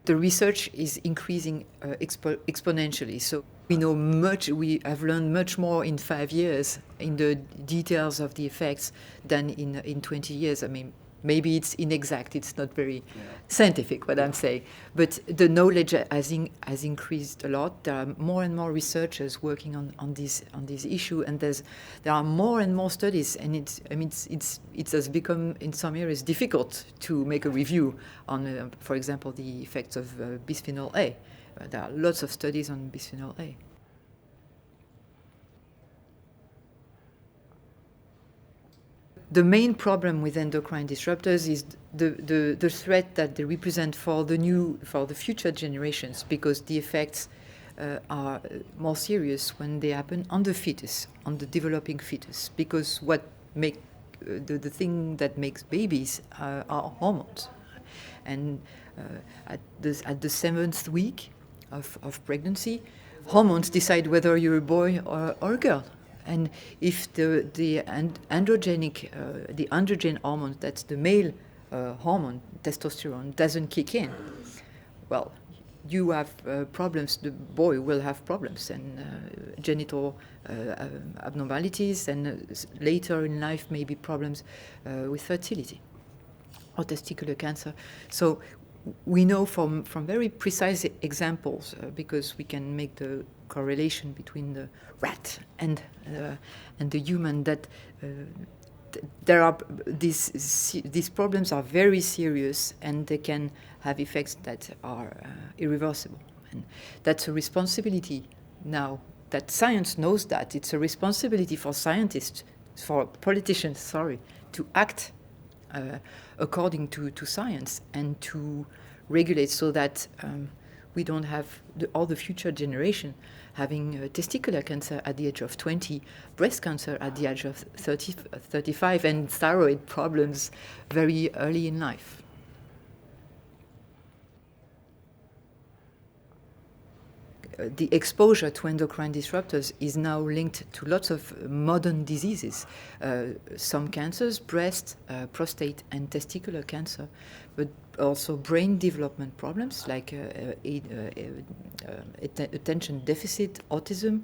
the research is increasing exponentially. So we know much, we have learned much more in 5 years in the details of the effects than in 20 years. I mean, maybe it's inexact, it's not very scientific what I'm saying, but the knowledge has increased a lot. There are more and more researchers working on this issue, and there are more and more studies, and it has become in some areas difficult to make a review on, for example, the effects of bisphenol A. There are lots of studies on bisphenol A. The main problem with endocrine disruptors is the threat that they represent for the future generations, because the effects are more serious when they happen on the fetus, on the developing fetus, because what the thing that makes babies are hormones, and at the 7th week of pregnancy, hormones decide whether you're a boy or a girl. And if the androgen hormone, that's the male hormone, testosterone, doesn't kick in, well, you have problems. The boy will have problems and genital abnormalities, and later in life maybe problems with fertility or testicular cancer. So we know from very precise examples, because we can make the correlation between the rat and the human, that there are these problems are very serious, and they can have effects that are irreversible. And that's a responsibility now that science knows that. It's a responsibility for scientists, for politicians, to act according to science and to regulate, so that we don't have all the future generation having testicular cancer at the age of 20, breast cancer at the age of 35, and thyroid problems very early in life. The exposure to endocrine disruptors is now linked to lots of modern diseases. Some cancers, breast, prostate, and testicular cancer, but also brain development problems like attention deficit, autism,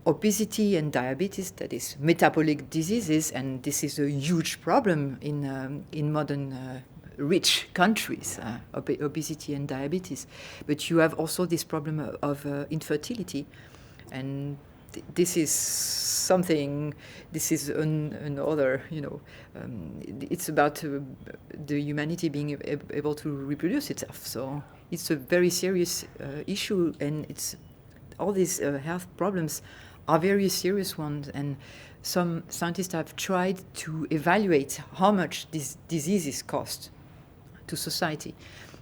obesity and diabetes, that is metabolic diseases, and this is a huge problem in modern rich countries, obesity and diabetes. But you have also this problem of infertility, and this is something, this is another, it's about the humanity being able to reproduce itself. So it's a very serious issue, and it's all these health problems are very serious ones, and some scientists have tried to evaluate how much these diseases cost to society,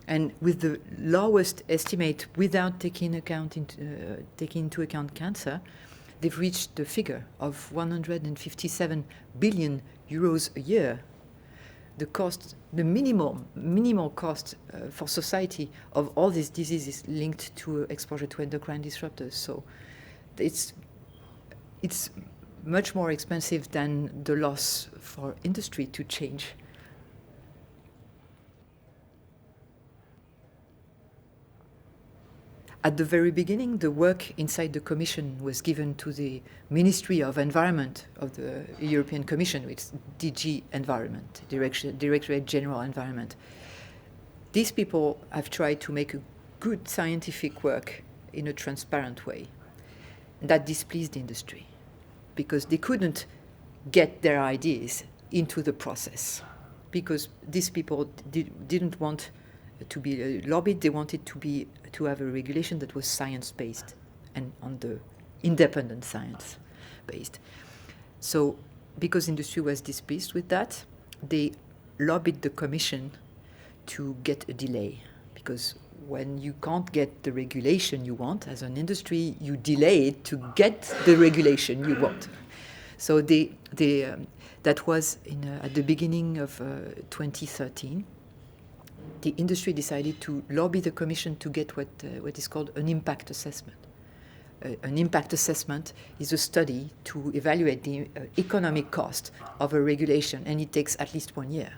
and with the lowest estimate, without taking into account cancer, they've reached the figure of 157 billion euros a year. The cost, the minimal cost for society of all these diseases linked to exposure to endocrine disruptors. So it's much more expensive than the loss for industry to change. At the very beginning, the work inside the Commission was given to the Ministry of Environment of the European Commission, it's DG Environment, Directorate General Environment. These people have tried to make a good scientific work in a transparent way. And that displeased the industry, because they couldn't get their ideas into the process, because these people didn't want to be lobbied. They wanted to have a regulation that was science-based and on the independent science-based. So because industry was displeased with that, they lobbied the Commission to get a delay, because when you can't get the regulation you want as an industry, you delay it to get the regulation you want. So that was at the beginning of 2013. The industry decided to lobby the Commission to get what is called an impact assessment. An impact assessment is a study to evaluate the economic cost of a regulation, and it takes at least 1 year.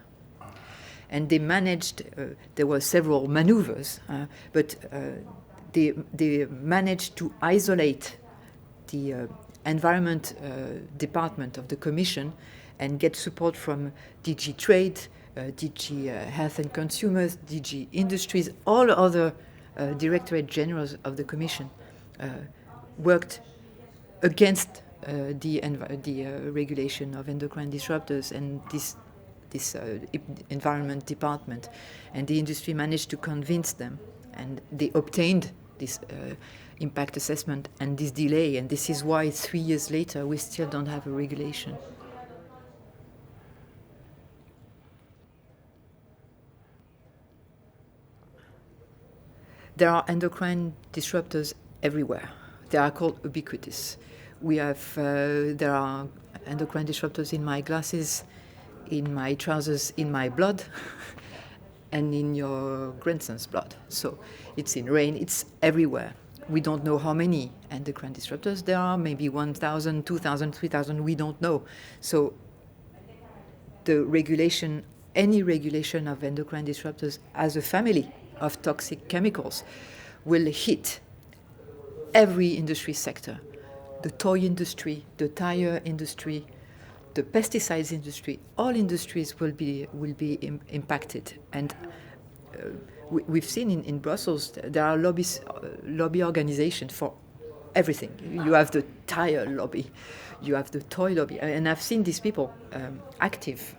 And they managed, there were several maneuvers, but they managed to isolate the environment department of the Commission and get support from DG Trade, DG Health and Consumers, DG Industries, all other Directorate Generals of the Commission worked against the regulation of endocrine disruptors and this environment department, and the industry managed to convince them, and they obtained this impact assessment and this delay, and this is why 3 years later we still don't have a regulation. There are endocrine disruptors everywhere. They are called ubiquitous. There are endocrine disruptors in my glasses, in my trousers, in my blood, and in your grandson's blood. So it's in rain, it's everywhere. We don't know how many endocrine disruptors there are, maybe 1,000, 2,000, 3,000, we don't know. So the regulation, any regulation of endocrine disruptors as a family of toxic chemicals will hit every industry sector. The toy industry, the tire industry, the pesticides industry, all industries will be impacted. And we've seen in Brussels there are lobby organizations for everything. You have the tire lobby, you have the toy lobby, and I've seen these people active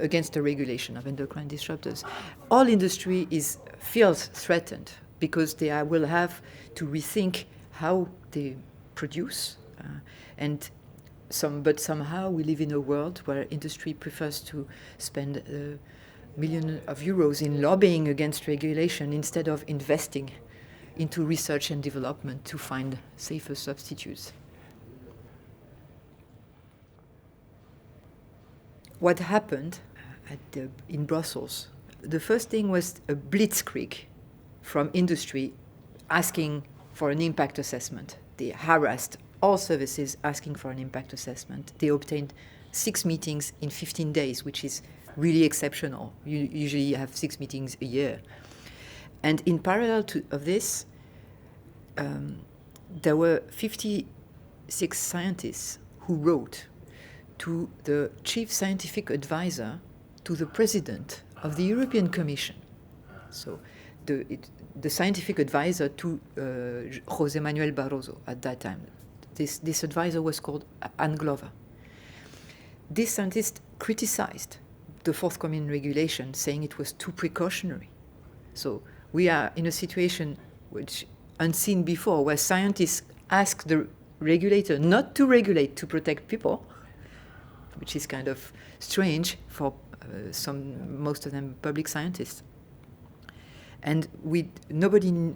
against the regulation of endocrine disruptors. All industry feels threatened because they will have to rethink how they produce, but somehow we live in a world where industry prefers to spend millions of euros in lobbying against regulation instead of investing into research and development to find safer substitutes. What happened in Brussels? The first thing was a blitzkrieg from industry asking for an impact assessment. They harassed all services asking for an impact assessment. They obtained 6 meetings in 15 days, which is really exceptional. You usually have 6 meetings a year. And in parallel of this, there were 56 scientists who wrote to the chief scientific advisor to the president of the European Commission. So the scientific advisor to José Manuel Barroso at that time. This advisor was called Anne Glover. This scientist criticized the forthcoming regulation, saying it was too precautionary. So we are in a situation which unseen before, where scientists ask the regulator not to regulate to protect people, which is kind of strange for most of them public scientists. And nobody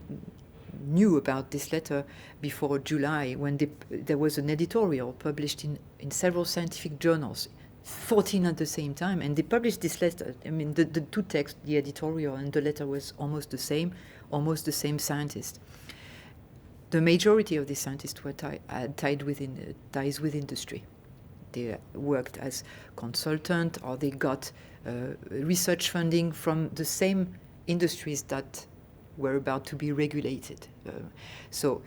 knew about this letter before July, when there was an editorial published in several scientific journals, 14 at the same time, and they published this letter. I mean, the two texts, the editorial and the letter, was almost the same scientist. The majority of these scientists were ties with industry. They worked as consultant, or they got research funding from the same industries that were about to be regulated. So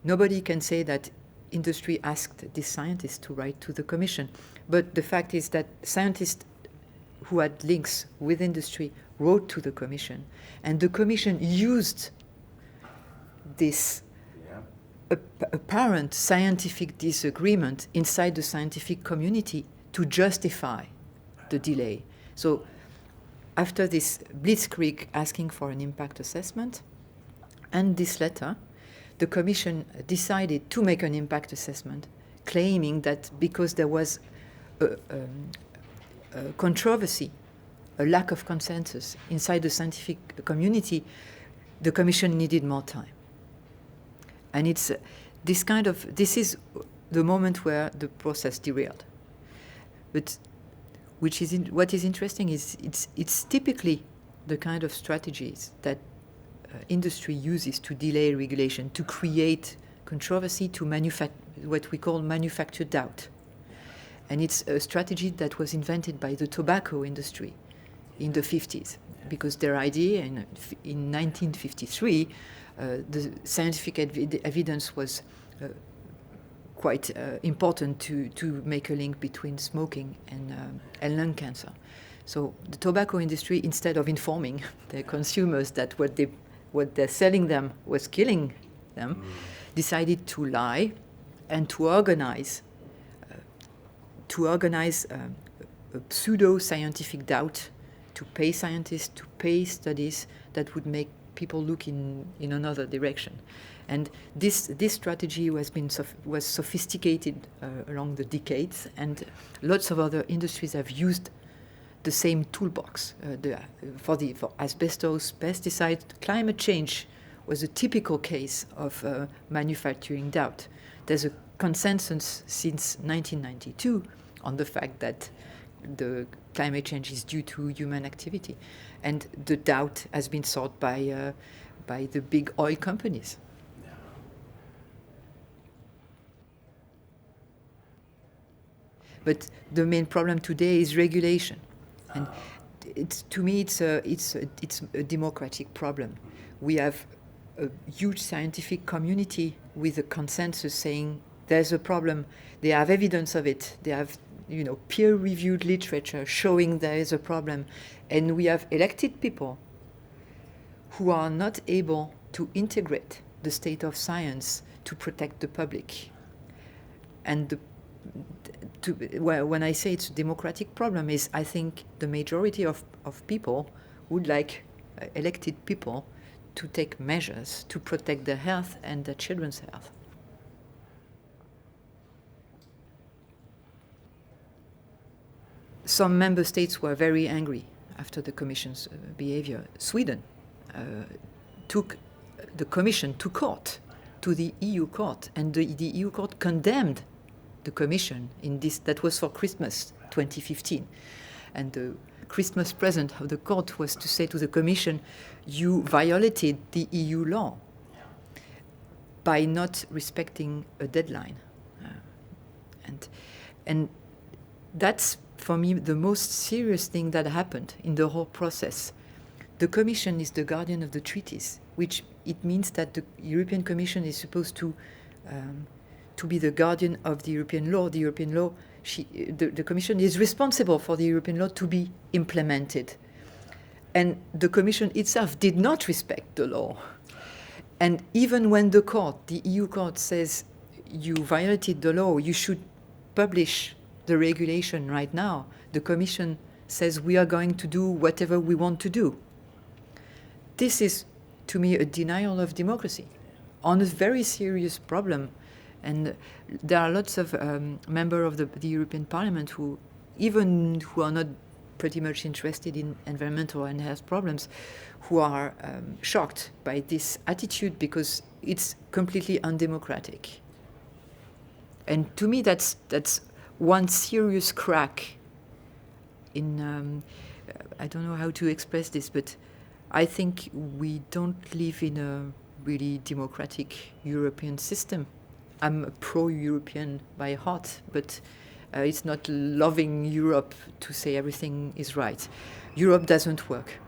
nobody can say that industry asked this scientist to write to the Commission. But the fact is that scientists who had links with industry wrote to the Commission, and the Commission used this apparent scientific disagreement inside the scientific community to justify the delay. So after this blitzkrieg asking for an impact assessment and this letter, the Commission decided to make an impact assessment, claiming that because there was a controversy, a lack of consensus inside the scientific community, the Commission needed more time. And it's this is the moment where the process derailed. But what is interesting is it's typically the kind of strategies that industry uses to delay regulation, to create controversy, to what we call manufacture doubt. And it's a strategy that was invented by the tobacco industry in the 50s, because their idea in 1953, the scientific evidence was quite important to make a link between smoking and lung cancer. So the tobacco industry, instead of informing their consumers that what they're selling them was killing them, decided to lie and to organize a pseudo-scientific doubt, to pay scientists, to pay studies that would make people look in another direction. And this strategy was sophisticated along the decades, and lots of other industries have used the same toolbox for asbestos, pesticides. Climate change was a typical case of manufacturing doubt. There's a consensus since 1992 on the fact that the climate change is due to human activity, and the doubt has been sought by the big oil companies. But the main problem today is regulation, and to me it's a democratic problem. We have a huge scientific community with a consensus saying there's a problem. They have evidence of it. They have peer-reviewed literature showing there is a problem, and we have elected people who are not able to integrate the state of science to protect the public. And when I say it's a democratic problem, is I think the majority of people would like elected people to take measures to protect their health and their children's health. Some member states were very angry after the Commission's behavior. Sweden took the Commission to court, to the EU court, and the EU court condemned the Commission in this. That was for Christmas 2015. And the Christmas present of the court was to say to the Commission, you violated the EU law by not respecting a deadline. And that's, for me, the most serious thing that happened in the whole process. The Commission is the guardian of the treaties, which it means that the European Commission is supposed to be the guardian of the European law. The European law, the Commission is responsible for the European law to be implemented. And the Commission itself did not respect the law. And even when the EU court says you violated the law, you should publish the regulation right now, the Commission says we are going to do whatever we want to do. This is, to me, a denial of democracy on a very serious problem. And there are lots of members of the European Parliament who are not pretty much interested in environmental and health problems, who are shocked by this attitude because it's completely undemocratic. And to me, that's one serious crack in, I don't know how to express this, but I think we don't live in a really democratic European system. I'm a pro-European by heart, but it's not loving Europe to say everything is right. Europe doesn't work.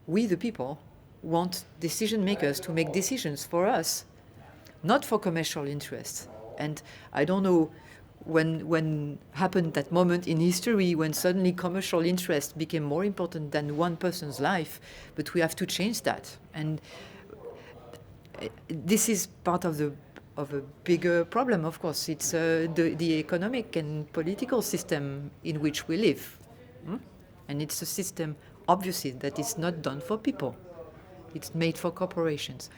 We, the people, want decision makers to make decisions for us, not for commercial interests. And I don't know when happened that moment in history when suddenly commercial interest became more important than one person's life, but we have to change that. And this is part of a bigger problem, of course. It's the economic and political system in which we live. And it's a system, obviously, that is not done for people. It's made for corporations.